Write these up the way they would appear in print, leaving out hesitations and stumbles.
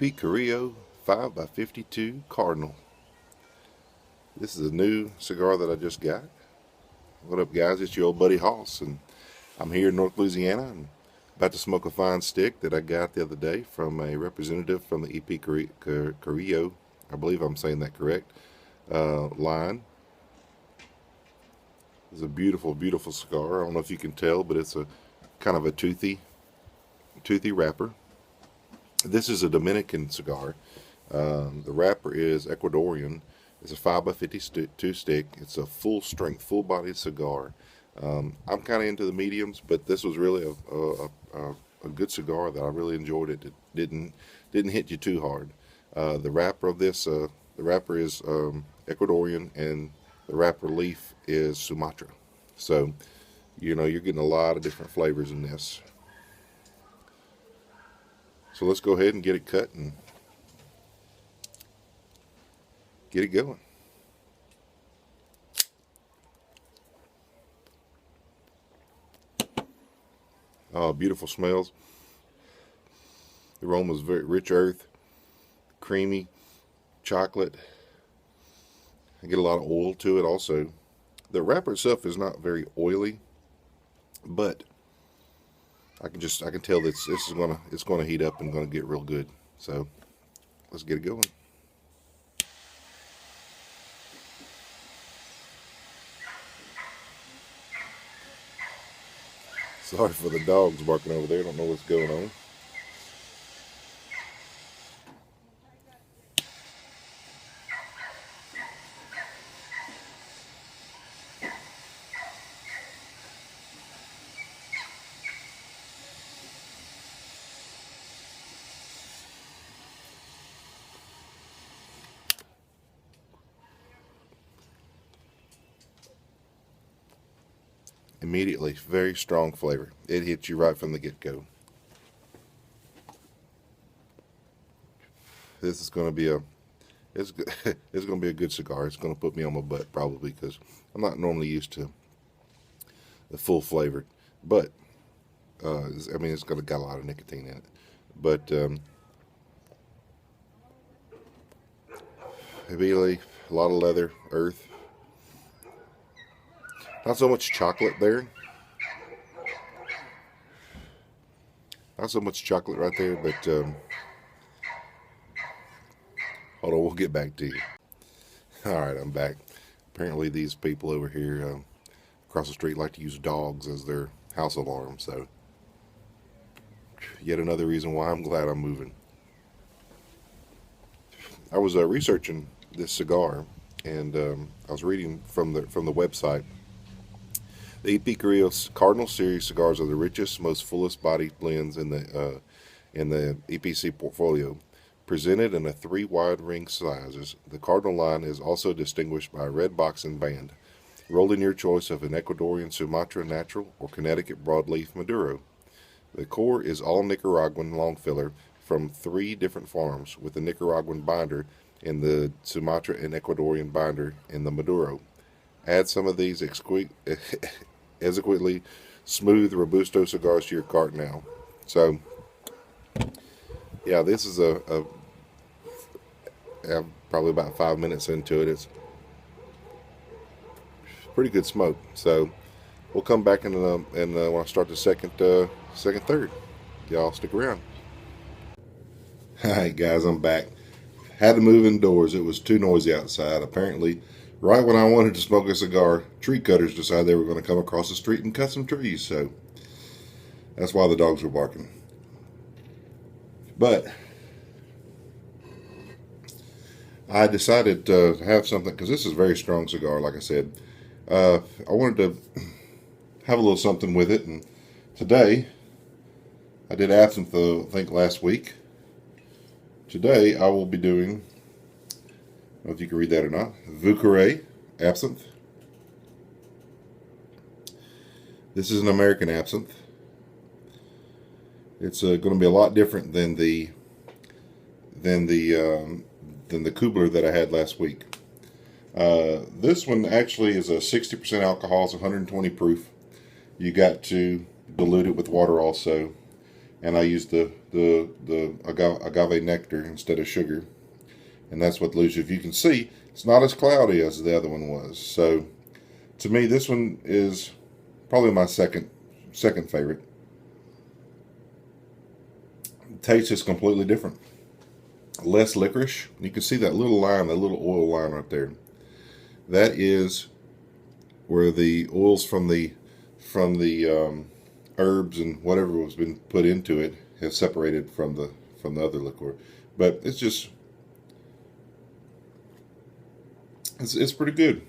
EP Carrillo 5x52 Cardinal. This is a new cigar that I just got. What up, guys? It's your old buddy Hoss, and I'm here in North Louisiana and about to smoke a fine stick that I got the other day from a representative from the EP Carrillo, I believe I'm saying that correct, line. It's a beautiful, beautiful cigar. I don't know if you can tell, but it's a kind of a toothy wrapper. This is a Dominican cigar. The wrapper is Ecuadorian. It's a 5x52 stick. It's a full strength, full bodied cigar. I'm kind of into the mediums, but this was really a good cigar that I really enjoyed. It didn't hit you too hard. The wrapper of this, the wrapper is Ecuadorian, and the wrapper leaf is Sumatra. So, you know, you're getting a lot of different flavors in this. So let's go ahead and get it cut and get it going. Beautiful smells. The aroma is very rich earth, creamy, chocolate. I get a lot of oil to it also. The wrapper itself is not very oily, but I can tell that it's gonna heat up and gonna get real good. So let's get it going. Sorry for the dogs barking over there. I don't know what's going on. Immediately, very strong flavor. It hits you right from the get-go. This is going to be it's going to be a good cigar. It's going to put me on my butt probably because I'm not normally used to the full flavor. But I mean, it's got a lot of nicotine in it. But immediately, a lot of leather, earth. Not so much chocolate there. Not so much chocolate right there, but hold on, we'll get back to you. Alright, I'm back. Apparently these people over here across the street like to use dogs as their house alarm, so yet another reason why I'm glad I'm moving. I was researching this cigar, and I was reading from the website. The EP Carrillo's Cardinal series cigars are the richest, most fullest bodied blends in the EPC portfolio. Presented in 3 wide ring sizes, the Cardinal line is also distinguished by a red box and band. Roll in your choice of an Ecuadorian Sumatra Natural or Connecticut Broadleaf Maduro. The core is all Nicaraguan long filler from 3 different farms, with the Nicaraguan binder in the Sumatra and Ecuadorian binder in the Maduro. Add some of these exquisitely smooth Robusto cigars to your cart now. So, yeah, this is probably about 5 minutes into it. It's pretty good smoke. So, we'll come back and when I start the second third. Y'all stick around. Alright, guys, I'm back. Had to move indoors. It was too noisy outside. Apparently, right when I wanted to smoke a cigar, tree cutters decided they were going to come across the street and cut some trees. So that's why the dogs were barking. But I decided to have something, because this is a very strong cigar, like I said. I wanted to have a little something with it. And today, I did Absinthe, I think, last week. Today, I will be doing, I don't know if you can read that or not, Vieux Absinthe. This is an American Absinthe. It's going to be a lot different than the Kubler that I had last week. This one actually is a 60% alcohol, it's 120 proof. You got to dilute it with water also. and I use the agave nectar instead of sugar, and that's what loses. If you can see, it's not as cloudy as the other one was. So to me, this one is probably my second favorite. The taste is completely different. Less licorice. You can see that little line, that little oil line right there. That is where the oils from the herbs and whatever was been put into it have separated from the other liqueur. But it's just it's pretty good.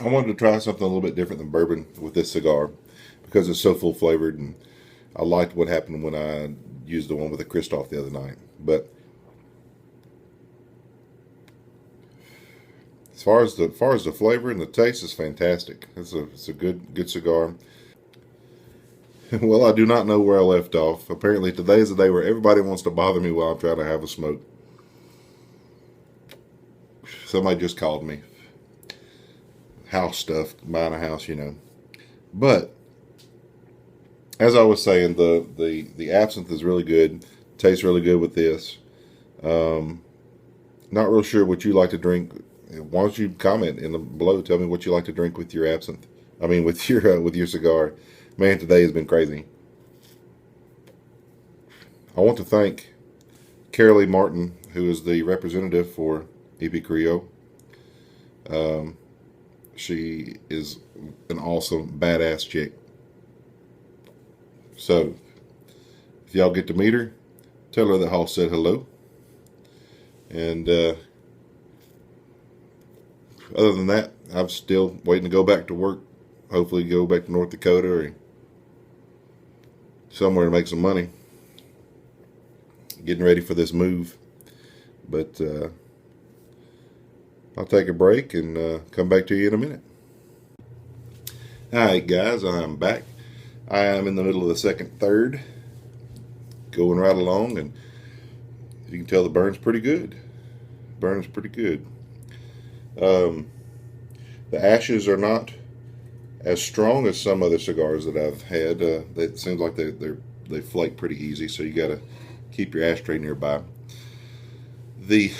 I wanted to try something a little bit different than bourbon with this cigar because it's so full flavored, and I liked what happened when I used the one with the Christoph the other night. But as far as the flavor and the taste is fantastic. It's a good cigar. Well, I do not know where I left off. Apparently today is the day where everybody wants to bother me while I'm trying to have a smoke. Somebody just called me. House stuff, buying a house, you know. But as I was saying, the absinthe is really good. Tastes really good with this. Not real sure what you like to drink. Why don't you comment in the below? Tell me what you like to drink with your absinthe. I mean, with your cigar. Man, today has been crazy. I want to thank Carrillo Martin, who is the representative for EP Carrillo. She is an awesome, badass chick. So, if y'all get to meet her, tell her that Hall said hello. And other than that, I'm still waiting to go back to work. Hopefully go back to North Dakota or somewhere to make some money. Getting ready for this move. But I'll take a break and come back to you in a minute. Alright guys, I'm back. I am in the middle of the second third. Going right along, and you can tell the burn's pretty good. Burn's pretty good. The ashes are not as strong as some other cigars that I've had. It seems like they flake pretty easy, so you got to keep your ashtray nearby. The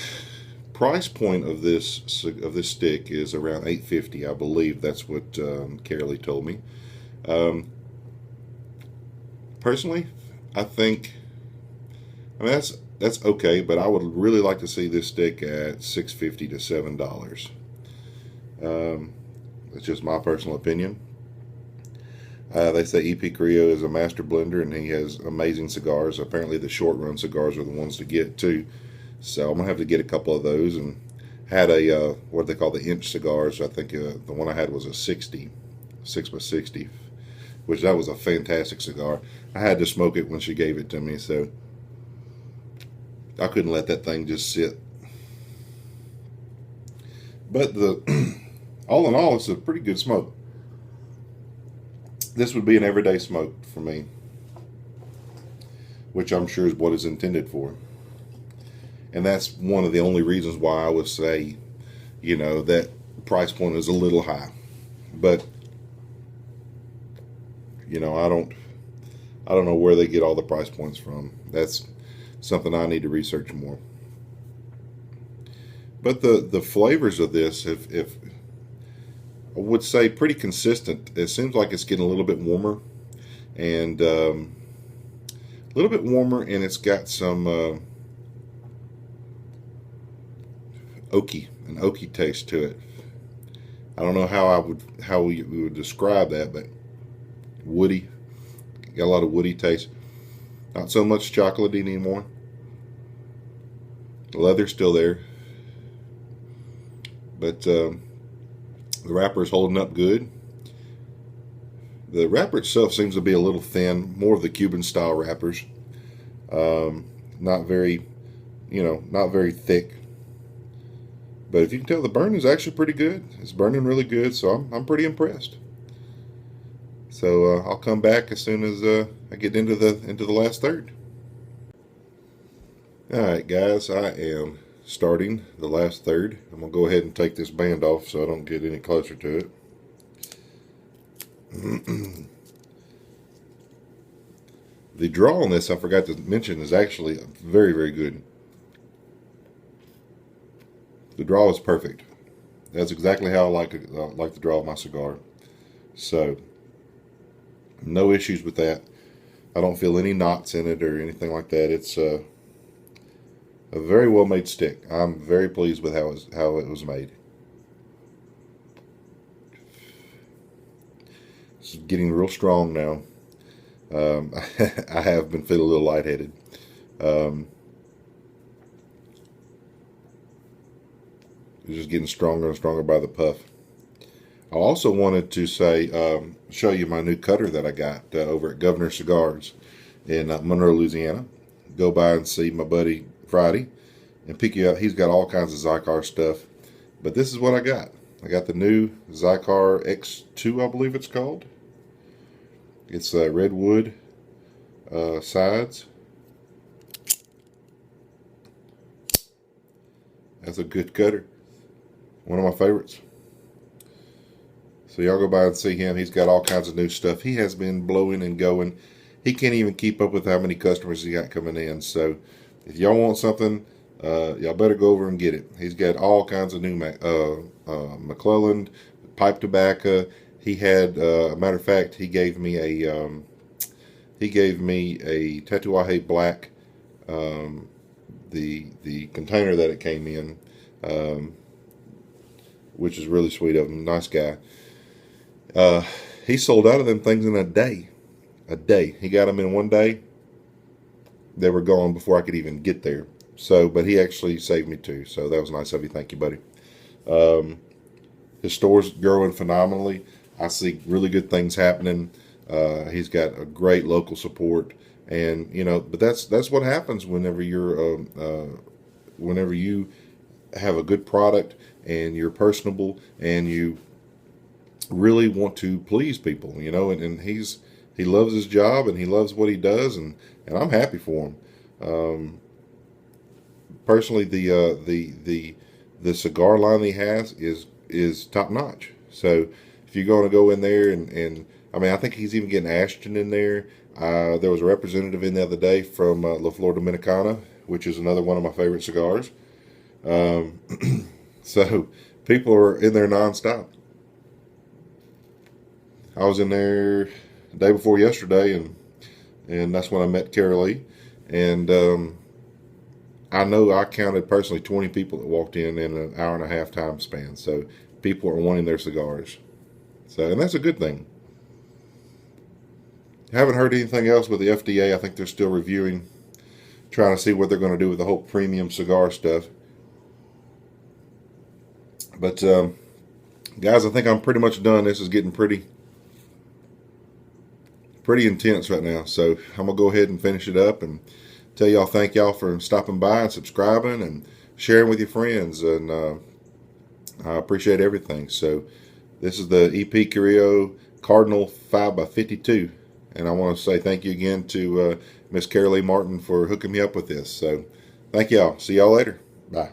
price point of this stick is around $8.50, I believe. That's what Carrillo told me. Personally, I think, I mean that's okay, but I would really like to see this stick at $6.50 to $7. That's just my personal opinion. They say EP Carrillo is a master blender, and he has amazing cigars. Apparently the short run cigars are the ones to get too. So I'm going to have to get a couple of those. And had a, what they call the inch cigars. I think the one I had was a 60, 6x60, which that was a fantastic cigar. I had to smoke it when she gave it to me, so I couldn't let that thing just sit. But all in all, it's a pretty good smoke. This would be an everyday smoke for me, which I'm sure is what it's intended for. And that's one of the only reasons why I would say, you know, that price point is a little high. But, you know, I don't know where they get all the price points from. That's something I need to research more. But the flavors of this, if I would say pretty consistent. It seems like it's getting a little bit warmer, and and it's got some an oaky taste to it. I don't know how we would describe that, but woody. Got a lot of woody taste. Not so much chocolatey anymore. The leather's still there, but the wrapper is holding up good. The wrapper itself seems to be a little thin, more of the Cuban style wrappers. Not very, not very thick. But if you can tell, the burn is actually pretty good. It's burning really good, so I'm pretty impressed. So I'll come back as soon as I get into the last third. All right, guys, I am starting the last third. I'm gonna go ahead and take this band off so I don't get any closer to it. The draw on this, I forgot to mention, is actually very, very good. The draw is perfect. That's exactly how I like the draw of my cigar. So, no issues with that. I don't feel any knots in it or anything like that. It's a very well made stick. I'm very pleased with how it was made. It's getting real strong now. I have been feeling a little lightheaded. It's just getting stronger and stronger by the puff. I also wanted to show you my new cutter that I got over at Governor Cigars in Monroe, Louisiana. Go by and see my buddy Friday and pick you up. He's got all kinds of Zycar stuff. But this is what I got. I got the new Zycar X2, I believe it's called. It's redwood sides. That's a good cutter. One of my favorites. So y'all go by and see him. He's got all kinds of new stuff. He has been blowing and going. He can't even keep up with how many customers he got coming in. So if y'all want something, y'all better go over and get it. He's got all kinds of new McClelland, pipe tobacco. He had, a matter of fact, he gave me a Tatuaje Black, the container that it came in, which is really sweet of him. Nice guy. He sold out of them things in a day. He got them in one day. They were gone before I could even get there. So, but he actually saved me too. So that was nice of you. Thank you, buddy. His store's growing phenomenally. I see really good things happening. He's got a great local support, and but that's what happens whenever you have a good product and you're personable and you really want to please people, and he loves his job and he loves what he does, and I'm happy for him. Personally, the cigar line he has is top notch. So if you're going to go in there and I mean, I think he's even getting Ashton in there. There was a representative in the other day from La Flor Dominicana, which is another one of my favorite cigars. So people are in there nonstop. I was in there the day before yesterday, and that's when I met Carrillo. And I know I counted personally 20 people that walked in an hour and a half time span. So people are wanting their cigars. So, and that's a good thing. Haven't heard anything else with the FDA. I think they're still reviewing, trying to see what they're going to do with the whole premium cigar stuff. But guys, I think I'm pretty much done. This is getting pretty intense right now. So I'm gonna go ahead and finish it up and tell y'all thank y'all for stopping by and subscribing and sharing with your friends. And I appreciate everything. So this is the EP Carrillo Cardinal 5x52. And I want to say thank you again to Miss Carrillo Martin for hooking me up with this. So thank y'all. See y'all later. Bye.